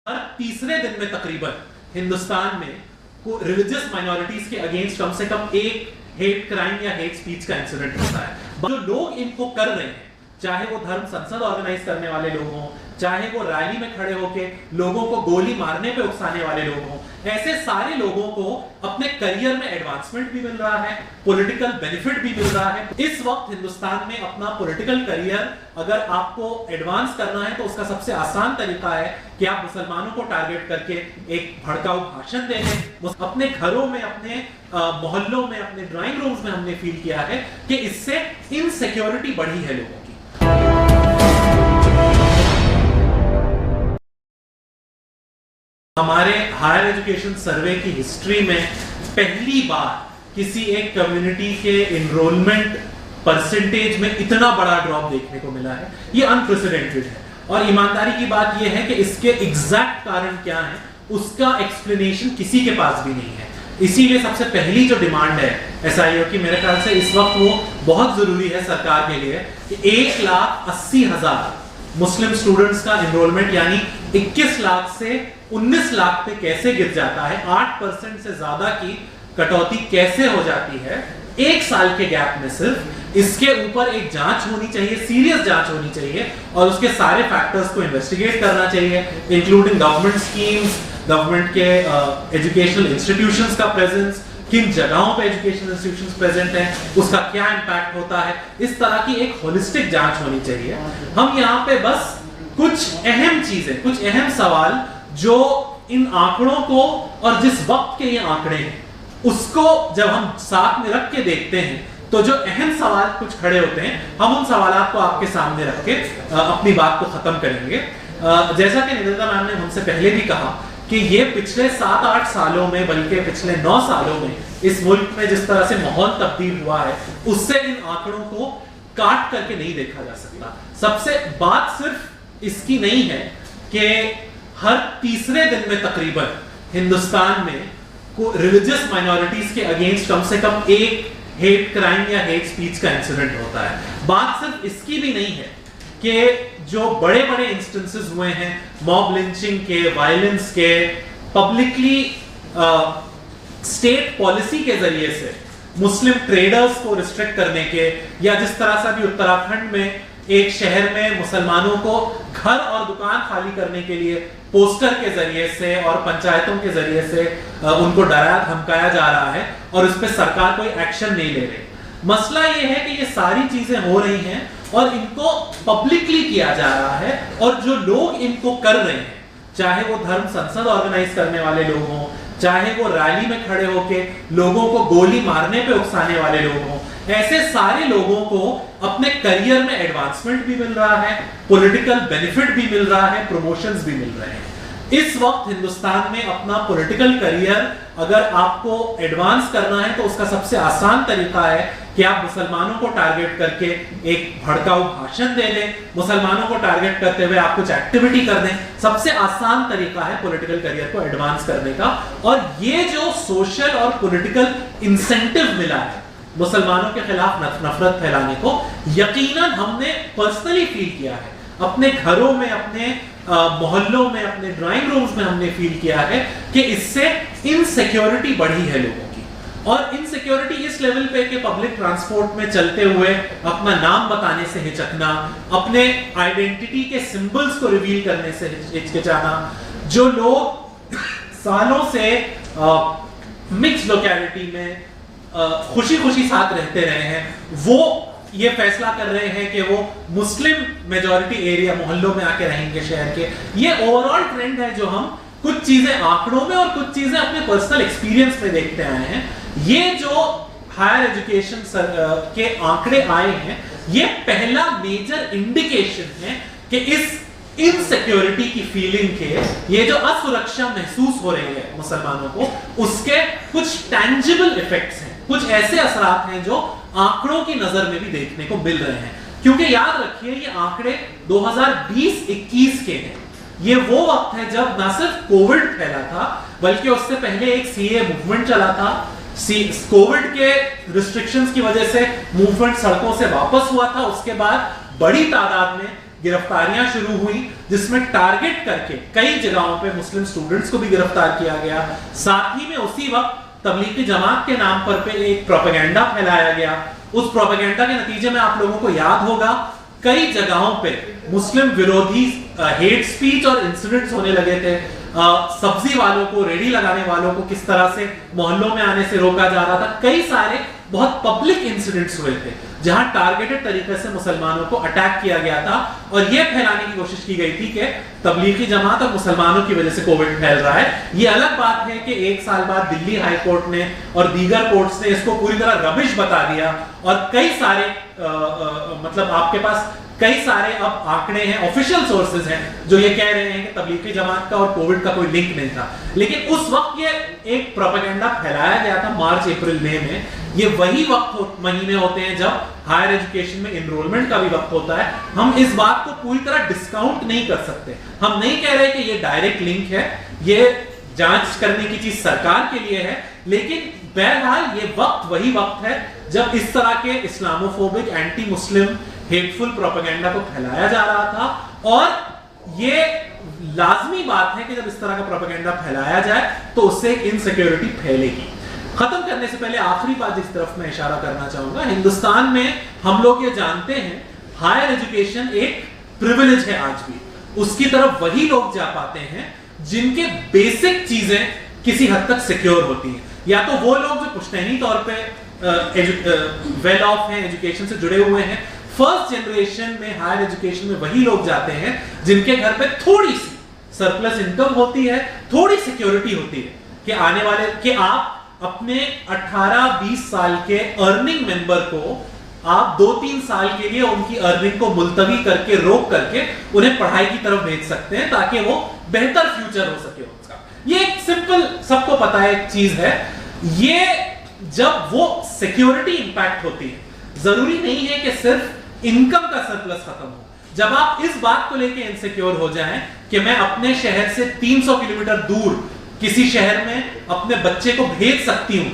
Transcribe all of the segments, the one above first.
हर तीसरे दिन में तकरीबन हिंदुस्तान में रिलीजियस माइनॉरिटीज के अगेंस्ट कम से कम एक हेट क्राइम या हेट स्पीच का इंसिडेंट होता है। जो लोग इनको कर रहे हैं, चाहे वो धर्म संसद ऑर्गेनाइज करने वाले लोग हों, चाहे वो रैली में खड़े होकर लोगों को गोली मारने पे उकसाने वाले लोग हों, ऐसे सारे लोगों को अपने करियर में एडवांसमेंट भी मिल रहा है, पॉलिटिकल बेनिफिट भी मिल रहा है। इस वक्त हिंदुस्तान में अपना पॉलिटिकल करियर अगर आपको एडवांस करना है तो उसका सबसे आसान तरीका है कि आप मुसलमानों को टारगेट करके एक भड़काऊ भाषण दे दें। अपने घरों में, अपने मोहल्लों में, अपने ड्राइंग रूम्स में हमने फील किया है कि इससे इनसिक्योरिटी बढ़ी है लोगों की। हमारे हायर एजुकेशन सर्वे की हिस्ट्री में पहली बार किसी एक कम्युनिटी के एनरोलमेंट परसेंटेज में इतना बड़ा ड्रॉप देखने को मिला है। ये अनप्रेसिडेंटेड है और ईमानदारी की बात यह है कि इसके एग्जैक्ट कारण क्या है उसका एक्सप्लेनेशन किसी के पास भी नहीं है। इसीलिए सबसे पहली जो डिमांड है एसआईओ की, मेरे ख्याल से इस वक्त वो बहुत जरूरी है सरकार के लिए कि 1,80,000 मुस्लिम स्टूडेंट्स का एनरोलमेंट यानी 21 लाख से 19 लाख पे कैसे गिर जाता है, 8% से ज्यादा की कटौती कैसे हो जाती है एक साल के गैप में। सिर्फ इसके ऊपर एक जांच होनी चाहिए, सीरियस जांच होनी चाहिए और उसके सारे फैक्टर्स को इन्वेस्टिगेट करना चाहिए, इंक्लूडिंग गवर्नमेंट स्कीम्स, गवर्नमेंट के एजुकेशनल इंस्टीट्यूशंस का प्रेजेंस, किन जगहों पे एजुकेशनल इंस्टीट्यूशंस प्रेजेंट हैं, उसका क्या इंपैक्ट होता है। इस तरह की एक होलिस्टिक जांच होनी चाहिए। हम यहाँ पे बस कुछ अहम चीजें, कुछ अहम सवाल जो इन आंकड़ों को और जिस वक्त के ये आंकड़े हैं उसको जब हम साथ में रख के देखते हैं तो जो अहम सवाल कुछ खड़े होते हैं, हम उन सवालों को आपके सामने रख के अपनी बात को खत्म करेंगे। जैसा कि निवेदिता मैम ने हमसे पहले भी कहा कि ये पिछले 7-8 सालों में, बल्कि पिछले 9 सालों में इस मुल्क में जिस तरह से माहौल तब्दील हुआ है उससे इन आंकड़ों को काट करके नहीं देखा जा सकता। सबसे बात सिर्फ इसकी नहीं है कि हर तीसरे दिन में तकरीबन हिंदुस्तान में रिलीजियस माइनॉरिटीज के अगेंस्ट कम से कम एक हेट क्राइम या हेट स्पीच का इंसिडेंट होता है। बात सिर्फ इसकी भी नहीं है कि जो बड़े बड़े इंस्टेंसेस हुए हैं मॉब लिंचिंग के, वायलेंस के, पब्लिकली स्टेट पॉलिसी के जरिए से मुस्लिम ट्रेडर्स को रिस्ट्रिक्ट करने के, या जिस तरह से भी उत्तराखंड में एक शहर में मुसलमानों को घर और दुकान खाली करने के लिए पोस्टर के जरिए से और पंचायतों के जरिए से उनको डराया धमकाया जा रहा है और उस पर सरकार कोई एक्शन नहीं ले रही। मसला ये है कि ये सारी चीजें हो रही हैं और इनको पब्लिकली किया जा रहा है और जो लोग इनको कर रहे हैं, चाहे वो धर्म संसद ऑर्गेनाइज करने वाले लोग हों, चाहे वो रैली में खड़े होके लोगों को गोली मारने पे उकसाने वाले लोग हों, ऐसे सारे लोगों को अपने करियर में एडवांसमेंट भी मिल रहा है, पॉलिटिकल बेनिफिट भी मिल रहा है, प्रमोशंस भी मिल रहे हैं। इस वक्त हिंदुस्तान में अपना पॉलिटिकल करियर अगर आपको एडवांस करना है तो उसका सबसे आसान तरीका है कि आप मुसलमानों को टारगेट करके एक भड़काऊ भाषण दे दें, मुसलमानों को टारगेट करते हुए आप कुछ एक्टिविटी कर दें। सबसे आसान तरीका है पॉलिटिकल करियर को एडवांस करने का। और ये जो सोशल और पॉलिटिकल इंसेंटिव मिला है मुसलमानों के खिलाफ नफरत फैलाने को, यकीनन हमने पर्सनली फील किया है, अपने घरों में, अपने मोहल्लों में, अपने ड्राइंग रूम्स में हमने फील किया है कि इससे इनसिक्योरिटी बढ़ी है लोगों की। और इनसिक्योरिटी इस लेवल पे कि पब्लिक ट्रांसपोर्ट में चलते हुए अपना नाम बताने से हिचकना, अपने आइडेंटिटी के सिंबल्स को रिवील करने से हिचकिचाना, जो लोग सालों से मिक्स लोकेलिटी में खुशी खुशी साथ रहते रहे हैं, वो ये फैसला कर रहे हैं कि वो मुस्लिम मेजॉरिटी एरिया मोहल्लों में आके रहेंगे शहर के। ये ओवरऑल ट्रेंड है जो हम कुछ चीजें आंकड़ों में और कुछ चीजें अपने पर्सनल एक्सपीरियंस में देखते आए हैं। ये जो हायर एजुकेशन के आंकड़े आए हैं, ये पहला मेजर इंडिकेशन है कि इस इनसिक्योरिटी की फीलिंग के, ये जो असुरक्षा महसूस हो रही है मुसलमानों को, उसके कुछ टैंजिबल इफेक्ट्स हैं, कुछ ऐसे असरात हैं जो आंकड़ों की नजर में भी देखने को मिल रहे हैं। क्योंकि याद रखिए ये आंकड़े 2020-21 के हैं। ये वो वक्त है जब ना सिर्फ कोविड फैला था बल्कि उससे पहले एक सीए मूवमेंट चला था। कोविड के रिस्ट्रिक्शंस की वजह से मूवमेंट सड़कों से वापस हुआ था। उसके बाद बड़ी तादाद में गिरफ्तारियां शुरू हुई, जिसमें टारगेट करके कई जगहों पे मुस्लिम स्टूडेंट्स को भी गिरफ्तार किया गया। साथ ही में उसी वक्त तबलीगी जमात के नाम पर पे एक प्रोपेगेंडा फैलाया गया। उस प्रोपेगेंडा के नतीजे में आप लोगों को याद होगा कई जगहों पे मुस्लिम विरोधी हेट स्पीच और इंसिडेंट्स होने लगे थे। सब्जी वालों को, रेडी लगाने वालों को किस तरह से मोहल्लों में आने से रोका जा रहा था। कई सारे बहुत पब्लिक इंसिडेंट्स हुए थे जहां टारगेटेड तरीके से मुसलमानों को अटैक किया गया था और यह फैलाने की कोशिश की गई थी कि तबलीगी जमात और मुसलमानों की वजह से कोविड फैल रहा है। यह अलग बात है कि एक साल बाद दिल्ली हाई कोर्ट ने और दीगर कोर्ट्स ने इसको पूरी तरह रबिश बता दिया और कई सारे मतलब आपके पास कई सारे अब आंकड़े हैं, ऑफिशियल सोर्सेज हैं जो ये कह रहे हैं कि तबलीगी जमात का और कोविड का कोई लिंक नहीं था। लेकिन उस वक्त ये एक प्रोपेगेंडा फैलाया गया था मार्च अप्रैल मई में। ये वही महीने होते हैं जब हायर एजुकेशन में एनरोलमेंट का भी वक्त होता है। हम इस बात को पूरी तरह डिस्काउंट नहीं कर सकते। हम नहीं कह रहे कि ये डायरेक्ट लिंक है, ये जांच करने की चीज सरकार के लिए है, लेकिन बहरहाल ये वक्त वही वक्त है जब इस तरह के Islamophobic, anti Muslim, hateful propaganda को फैलाया जा रहा था। और ये लाजमी बात है कि जब इस तरह का प्रोपेगेंडा फैलाया जाए तो उससे इनसिक्योरिटी फैलेगी। खत्म करने से पहले आखिरी बात जिस तरफ मैं इशारा करना चाहूंगा, हिंदुस्तान में हम लोग ये जानते हैं हायर एजुकेशन एक प्रिविलेज है आज भी। उसकी तरफ वही लोग जा पाते हैं जिनके बेसिक चीजें किसी हद तक सिक्योर होती हैं। या तो वो लोग जो पुश्तैनी तौर पे वेल ऑफ हैं, एजुकेशन से जुड़े हुए हैं। फर्स्ट जनरेशन में हायर एजुकेशन में वही लोग जाते हैं जिनके घर पे थोड़ी सी सरप्लस इनकम होती है, थोड़ी सिक्योरिटी होती है कि आने वाले कि आप अपने 18-20 साल के अर्निंग मेंबर को आप 2-3 साल के लिए उनकी अर्निंग को मुलतवी करके, रोक करके उन्हें पढ़ाई की तरफ भेज सकते हैं ताकि वो बेहतर फ्यूचर हो सके उनका। ये एक सिंपल, सबको पता है एक चीज है। ये जब वो सिक्योरिटी इंपैक्ट होती है, जरूरी नहीं है कि सिर्फ इनकम का सरप्लस खत्म हो। जब आप इस बात को लेके इनसिक्योर हो जाएं कि मैं अपने शहर से 300 किलोमीटर दूर किसी शहर में अपने बच्चे को भेज सकती हूं,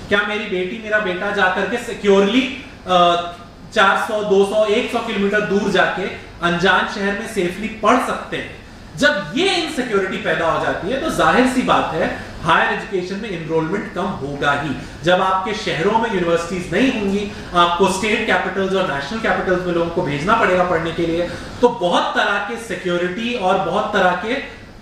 क्या मेरी बेटी, मेरा बेटा जाकर के सिक्योरली 400, 200, 100 किलोमीटर दूर जाके अनजान शहर में सेफली पढ़ सकते हैं। जब ये इनसिक्योरिटी पैदा हो जाती है तो जाहिर सी बात है हायर एजुकेशन में एनरोलमेंट कम होगा ही। जब आपके शहरों में यूनिवर्सिटीज नहीं होंगी, आपको स्टेट कैपिटल्स और नेशनल कैपिटल्स में लोगों को भेजना पड़ेगा पढ़ने के लिए, तो बहुत तरह के सिक्योरिटी और बहुत तरह के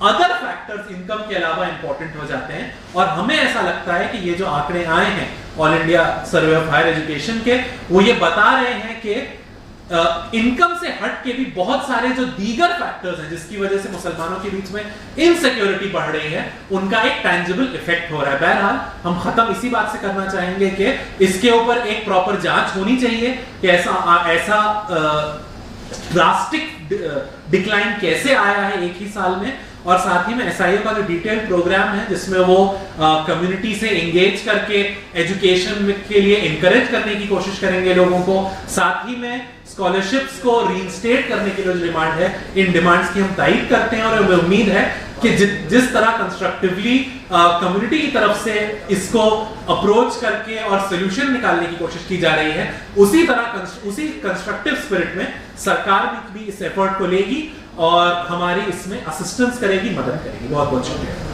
अदर फैक्टर्स इनकम के अलावा इंपॉर्टेंट हो जाते हैं। और हमें ऐसा लगता है कि ये जो आंकड़े आए हैं all India survey of higher education के, वो ये बता रहे हैं कि इनकम से हट के भी बहुत सारे जो दीगर फैक्टर्स हैं जिसकी वजह से मुसलमानों के बीच में इनसिक्योरिटी बढ़ रही है, उनका एक टैंजिबल इफेक्ट हो रहा है। बहरहाल हम खत्म इसी बात से करना चाहेंगे कि इसके ऊपर एक प्रॉपर जांच होनी चाहिए कि ऐसा ड्रास्टिक डिक्लाइन कैसे आया है एक ही साल में। और साथ ही में एसआईओ का जो डिटेल प्रोग्राम है जिसमें वो कम्युनिटी से एंगेज करके एजुकेशन के लिए इंकरेज करने की कोशिश करेंगे लोगों को। साथ ही में स्कॉलरशिप्स को रीइंस्टेट करने की जो डिमांड है, इन डिमांड्स की हम तायीद करते हैं और हमें उम्मीद है कि जिस तरह कंस्ट्रक्टिवली कम्युनिटी की तरफ से इसको अप्रोच करके और सोल्यूशन निकालने की कोशिश की जा रही है, उसी कंस्ट्रक्टिव स्पिरिट में सरकार भी इस एफर्ट को लेगी और हमारी इसमें असिस्टेंस करेगी, मदद करेगी। बहुत बहुत शुक्रिया।